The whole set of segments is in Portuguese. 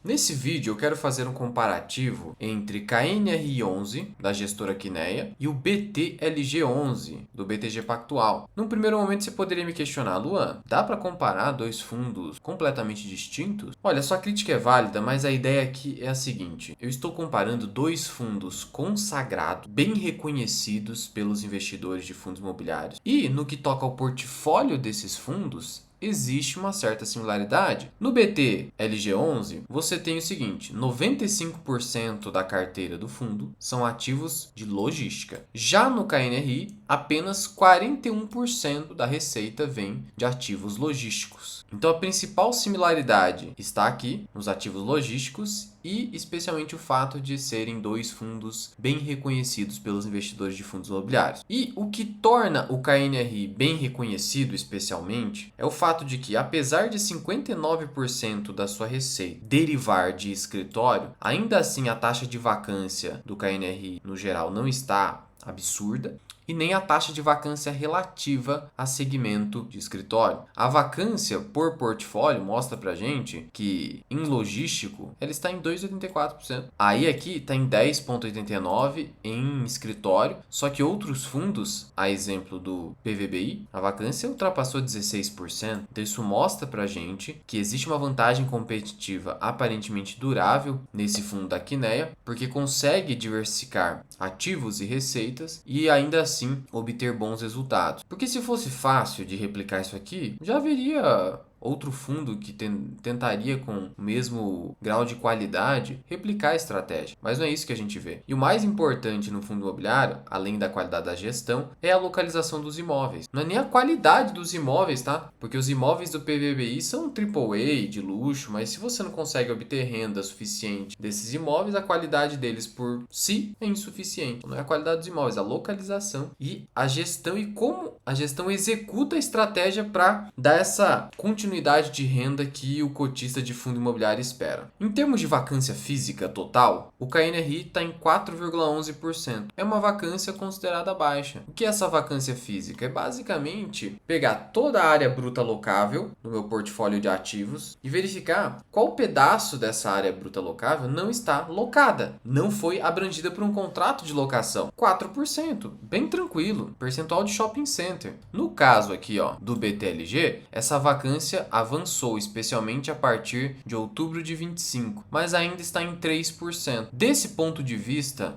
Nesse vídeo eu quero fazer um comparativo entre KNR11 da gestora Kinea e o BTLG11 do BTG Pactual. Num primeiro momento você poderia me questionar, Luan, dá para comparar dois fundos completamente distintos? Olha, sua crítica é válida, mas a ideia aqui é a seguinte: eu estou comparando dois fundos consagrados, bem reconhecidos pelos investidores de fundos imobiliários, e no que toca ao portfólio desses fundos, existe uma certa similaridade. No BT LG11, você tem o seguinte: 95% da carteira do fundo são ativos de logística. Já no KNRI, apenas 41% da receita vem de ativos logísticos. Então a principal similaridade está aqui nos ativos logísticos e especialmente o fato de serem dois fundos bem reconhecidos pelos investidores de fundos imobiliários. E o que torna o KNRI bem reconhecido especialmente é o fato de que, apesar de 59% da sua receita derivar de escritório, ainda assim a taxa de vacância do KNRI no geral não está absurda e nem a taxa de vacância relativa a segmento de escritório. A vacância por portfólio mostra pra gente que em logístico ela está em 2,84%. Aí aqui está em 10,89% em escritório, só que outros fundos, a exemplo do PVBI, a vacância ultrapassou 16%. Então isso mostra pra gente que existe uma vantagem competitiva aparentemente durável nesse fundo da Kinea, porque consegue diversificar ativos e receitas e ainda assim obter bons resultados. Porque se fosse fácil de replicar isso aqui, já haveria outro fundo que tentaria com o mesmo grau de qualidade replicar a estratégia. Mas não é isso que a gente vê. E o mais importante no fundo imobiliário, além da qualidade da gestão, é a localização dos imóveis. Não é nem a qualidade dos imóveis, tá? Porque os imóveis do PVBI são AAA de luxo, mas se você não consegue obter renda suficiente desses imóveis, a qualidade deles por si é insuficiente. Não é a qualidade dos imóveis, a localização e a gestão e como a gestão executa a estratégia para dar essa continuidade de renda que o cotista de fundo imobiliário espera. Em termos de vacância física total, o KNRI está em 4,11%. É uma vacância considerada baixa. O que é essa vacância física? É basicamente pegar toda a área bruta locável no meu portfólio de ativos e verificar qual pedaço dessa área bruta locável não está locada, não foi abrangida por um contrato de locação. 4%, bem tranquilo, percentual de shopping center. No caso aqui, ó, do BTLG, essa vacância avançou, especialmente a partir de outubro de 25, mas ainda está em 3%. Desse ponto de vista,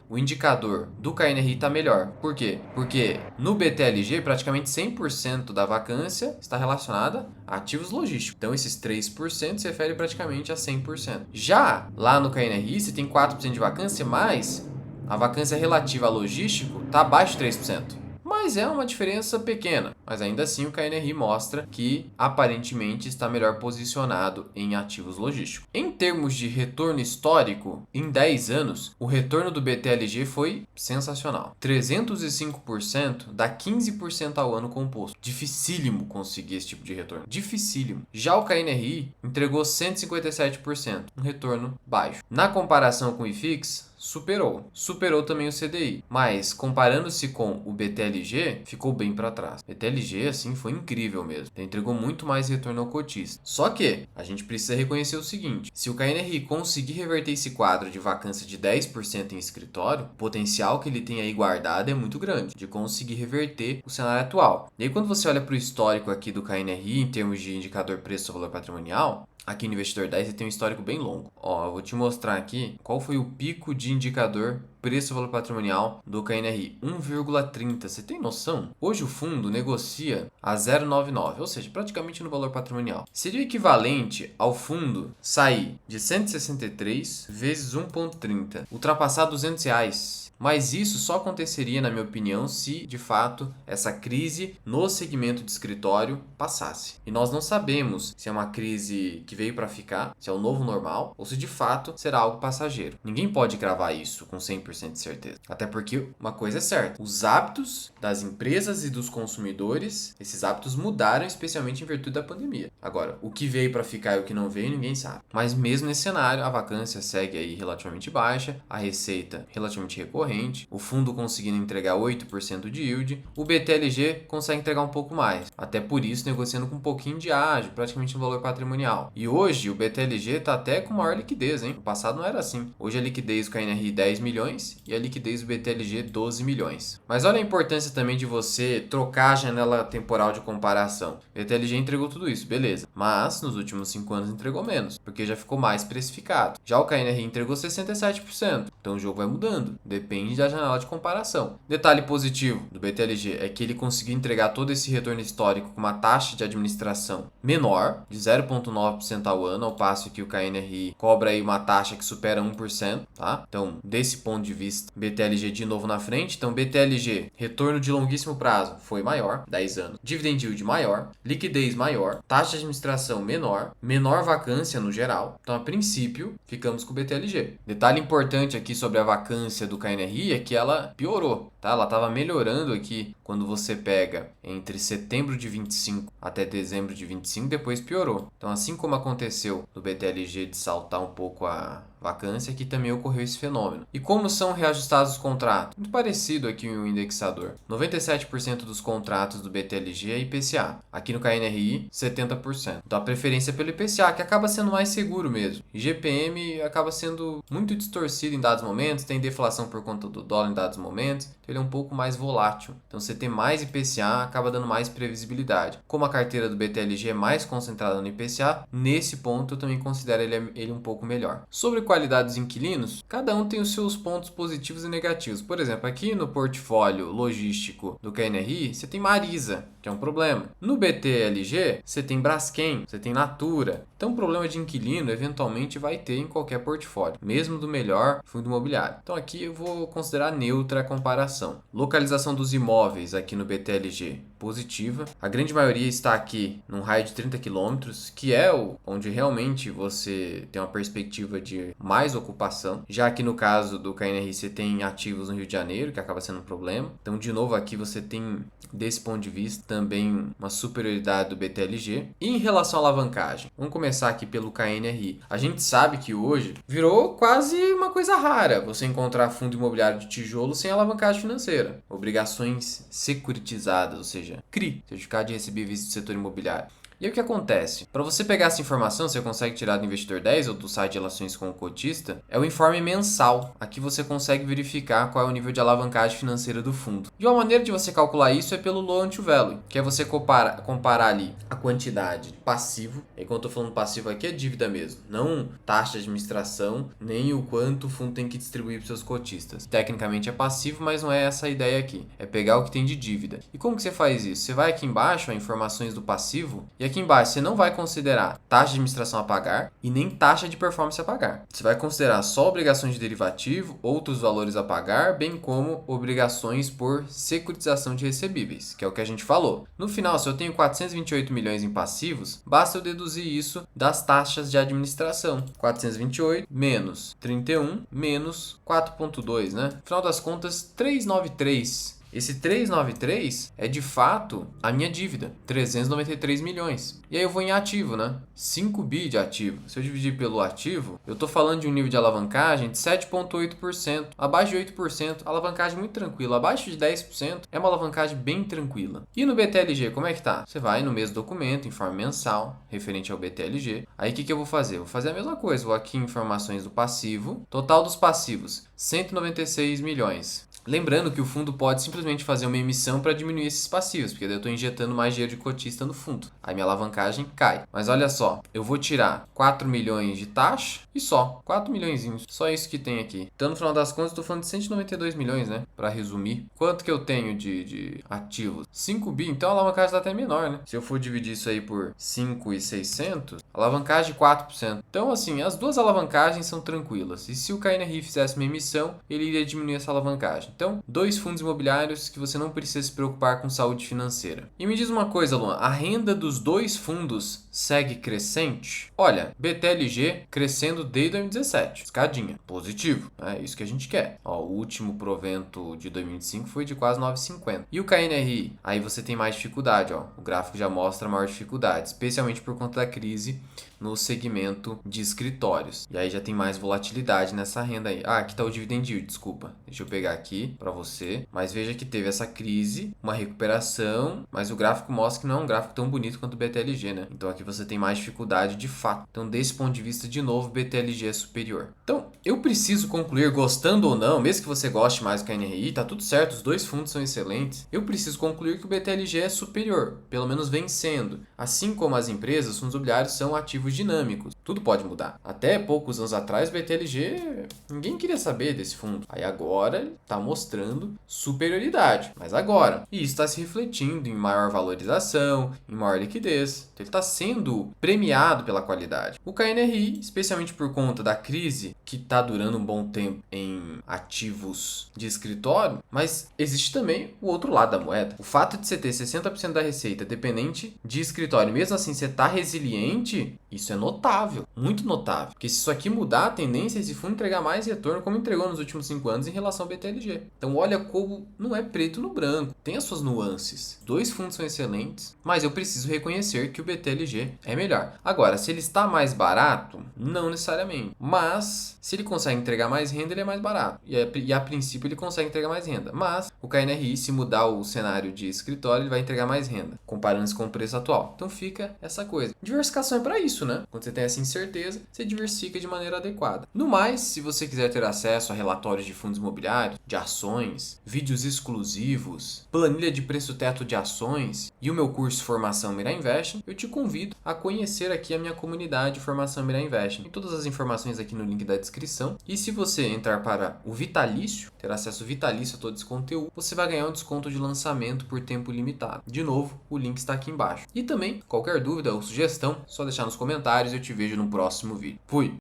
o indicador do KNRI está melhor. Por quê? Porque no BTLG, praticamente 100% da vacância está relacionada a ativos logísticos. Então, esses 3% se refere praticamente a 100%. Já lá no KNRI, você tem 4% de vacância, mas a vacância relativa a logístico está abaixo de 3%. Mas é uma diferença pequena. Mas ainda assim o KNRI mostra que aparentemente está melhor posicionado em ativos logísticos. Em termos de retorno histórico, em 10 anos, o retorno do BTLG foi sensacional. 305% dá 15% ao ano composto. Dificílimo conseguir esse tipo de retorno. Dificílimo. Já o KNRI entregou 157%, um retorno baixo. Na comparação com o IFIX, superou também o CDI, mas comparando-se com o BTLG, ficou bem para trás. BTLG, assim, foi incrível mesmo, entregou muito mais retorno ao cotista. Só que a gente precisa reconhecer o seguinte: se o KNRI conseguir reverter esse quadro de vacância de 10% em escritório, o potencial que ele tem aí guardado é muito grande de conseguir reverter o cenário atual. E aí quando você olha para o histórico aqui do KNRI em termos de indicador preço-valor patrimonial, aqui no Investidor 10 você tem um histórico bem longo. Ó, eu vou te mostrar aqui qual foi o pico de indicador preço-valor patrimonial do KNRI, 1,30. Você tem noção? Hoje o fundo negocia a 0,99, ou seja, praticamente no valor patrimonial. Seria o equivalente ao fundo sair de 163 vezes 1,30, ultrapassar R$ 200. Mas isso só aconteceria, na minha opinião, se de fato essa crise no segmento de escritório passasse. E nós não sabemos se é uma crise que veio para ficar, se é o novo normal, ou se de fato será algo passageiro. Ninguém pode cravar isso com 100% de certeza. Até porque uma coisa é certa: os hábitos das empresas e dos consumidores, esses hábitos mudaram, especialmente em virtude da pandemia. Agora, o que veio para ficar e o que não veio, ninguém sabe. Mas mesmo nesse cenário, a vacância segue aí relativamente baixa, a receita relativamente recorrente, o fundo conseguindo entregar 8% de yield, o BTLG consegue entregar um pouco mais, até por isso negociando com um pouquinho de ágio, praticamente no valor patrimonial. E hoje o BTLG está até com maior liquidez, hein? No passado não era assim. Hoje a liquidez do KNRI 10 milhões e a liquidez do BTLG 12 milhões. Mas olha a importância também de você trocar a janela temporal de comparação. O BTLG entregou tudo isso, beleza. Mas nos últimos 5 anos entregou menos, porque já ficou mais precificado. Já o KNRI entregou 67%. Então o jogo vai mudando. Depende da janela de comparação. Detalhe positivo do BTLG é que ele conseguiu entregar todo esse retorno histórico com uma taxa de administração menor, de 0,9% ao ano, ao passo que o KNRI cobra aí uma taxa que supera 1%, tá? Então, desse ponto de vista, BTLG de novo na frente. Então, BTLG, retorno de longuíssimo prazo, foi maior, 10 anos. Dividend yield maior, liquidez maior, taxa de administração menor, menor vacância no geral. Então, a princípio, ficamos com o BTLG. Detalhe importante aqui sobre a vacância do KNRI é que ela piorou, tá? Ela estava melhorando aqui quando você pega entre setembro de 25 até dezembro de 25, depois piorou. Então, assim como aconteceu no BTLG de saltar um pouco a vacância, aqui também ocorreu esse fenômeno. E como são reajustados os contratos? Muito parecido aqui o indexador. 97% dos contratos do BTLG é IPCA. Aqui no KNRI, 70%. Então a preferência é pelo IPCA, que acaba sendo mais seguro mesmo. IGPM acaba sendo muito distorcido em dados momentos, tem deflação por conta do dólar em dados momentos, então ele é um pouco mais volátil. Então você ter mais IPCA acaba dando mais previsibilidade. Como a carteira do BTLG é mais concentrada no IPCA, nesse ponto eu também considero ele um pouco melhor. Sobre qualidade dos inquilinos, cada um tem os seus pontos positivos e negativos. Por exemplo, aqui no portfólio logístico do KNRI, você tem Marisa, que é um problema. No BTLG, você tem Braskem, você tem Natura. Então, problema de inquilino, eventualmente, vai ter em qualquer portfólio, mesmo do melhor fundo imobiliário. Então, aqui eu vou considerar neutra a comparação. Localização dos imóveis aqui no BTLG, positiva. A grande maioria está aqui num raio de 30 km, que é onde realmente você tem uma perspectiva de mais ocupação. Já aqui no caso do KNRI, você tem ativos no Rio de Janeiro, que acaba sendo um problema. Então, de novo, aqui você tem, desse ponto de vista, também uma superioridade do BTLG. E em relação à alavancagem, vamos começar aqui pelo KNRI. A gente sabe que hoje virou quase uma coisa rara você encontrar fundo imobiliário de tijolo sem alavancagem financeira. Obrigações securitizadas, ou seja, CRI, Certificado de Recebíveis do Setor Imobiliário. E aí o que acontece? Para você pegar essa informação, você consegue tirar do Investidor 10 ou do site de relações com o cotista, é o informe mensal. Aqui você consegue verificar qual é o nível de alavancagem financeira do fundo. E uma maneira de você calcular isso é pelo loan to value, que é você comparar ali a quantidade de passivo, e quando eu tô falando passivo aqui é dívida mesmo, não taxa de administração, nem o quanto o fundo tem que distribuir para seus cotistas. Tecnicamente é passivo, mas não é essa a ideia aqui. É pegar o que tem de dívida. E como que você faz isso? Você vai aqui embaixo, informações do passivo, e aqui embaixo você não vai considerar taxa de administração a pagar e nem taxa de performance a pagar. Você vai considerar só obrigações de derivativo, outros valores a pagar, bem como obrigações por securitização de recebíveis, que é o que a gente falou. No final, se eu tenho 428 milhões em passivos, basta eu deduzir isso das taxas de administração. 428 menos 31 menos 4,2, né? No final das contas, 393. Esse 393 é de fato a minha dívida, 393 milhões. E aí eu vou em ativo, né? 5 bi de ativo. Se eu dividir pelo ativo, eu estou falando de um nível de alavancagem de 7,8%. Abaixo de 8%, alavancagem muito tranquila. Abaixo de 10% é uma alavancagem bem tranquila. E no BTLG, como é que tá? Você vai no mesmo documento, informe mensal, referente ao BTLG. Aí o que eu vou fazer? Vou fazer a mesma coisa. Vou aqui em informações do passivo. Total dos passivos, 196 milhões. Lembrando que o fundo pode simplesmente fazer uma emissão para diminuir esses passivos, porque daí eu estou injetando mais dinheiro de cotista no fundo. Aí minha alavancagem cai. Mas olha só, eu vou tirar 4 milhões de taxa e só, 4 milhões. Só isso que tem aqui. Então no final das contas eu estou falando de 192 milhões, né? Para resumir. Quanto que eu tenho de ativos? 5 bi, então a alavancagem está até menor, né? Se eu for dividir isso aí por 5.600, alavancagem 4%. Então assim, as duas alavancagens são tranquilas. E se o KNRI fizesse uma emissão, ele iria diminuir essa alavancagem. Então, 2 fundos imobiliários que você não precisa se preocupar com saúde financeira. E me diz uma coisa, Luan, a renda dos 2 fundos segue crescente? Olha, BTLG crescendo desde 2017, escadinha, positivo, é isso que a gente quer. Ó, o último provento de 2025 foi de quase 9,50. E o KNRI? Aí você tem mais dificuldade, ó, o gráfico já mostra maior dificuldade, especialmente por conta da crise no segmento de escritórios. E aí já tem mais volatilidade nessa renda aí. Ah, aqui está o dividend yield, desculpa. Deixa eu pegar aqui para você. Mas veja que teve essa crise, uma recuperação, mas o gráfico mostra que não é um gráfico tão bonito quanto o BTLG, né? Então aqui você tem mais dificuldade de fato. Então desse ponto de vista, de novo, o BTLG é superior. Então eu preciso concluir, gostando ou não, mesmo que você goste mais do KNRI, tá tudo certo, os dois fundos são excelentes. Eu preciso concluir que o BTLG é superior, pelo menos vem sendo. Assim como as empresas, os fundos imobiliários são ativos dinâmicos. Tudo pode mudar. Até poucos anos atrás, o BTLG, ninguém queria saber desse fundo. Aí agora está mostrando superioridade. Mas agora. E isso está se refletindo em maior valorização, em maior liquidez. Então ele está sendo premiado pela qualidade. O KNRI, especialmente por conta da crise, que está durando um bom tempo em ativos de escritório, mas existe também o outro lado da moeda. O fato de você ter 60% da receita dependente de escritório, mesmo assim você está resiliente, isso é notável, muito notável. Porque se isso aqui mudar, a tendência é esse fundo entregar mais retorno, como entregou nos últimos 5 anos em relação ao BTLG. Então olha como não é preto no branco, tem as suas nuances. Dois fundos são excelentes, mas eu preciso reconhecer que o BTLG é melhor. Agora, se ele está mais barato, não necessariamente. Mas, se ele consegue entregar mais renda, ele é mais barato. E a princípio ele consegue entregar mais renda. Mas, o KNRI, se mudar o cenário de escritório, ele vai entregar mais renda, comparando-se com o preço atual. Então fica essa coisa. Diversificação é para isso, né? Quando você tem essa incerteza, você diversifica de maneira adequada. No mais, se você quiser ter acesso a relatórios de fundos imobiliários, de ações, vídeos exclusivos, planilha de preço teto de ações e o meu curso Formação Mira Invest, eu te convido a conhecer aqui a minha comunidade Formação Mira Invest. Tem todas as informações aqui no link da descrição. E se você entrar para o Vitalício, ter acesso vitalício a todo esse conteúdo, você vai ganhar um desconto de lançamento por tempo limitado. De novo, o link está aqui embaixo. E também, qualquer dúvida ou sugestão, só deixar nos comentários e eu te vejo no próximo vídeo. Fui!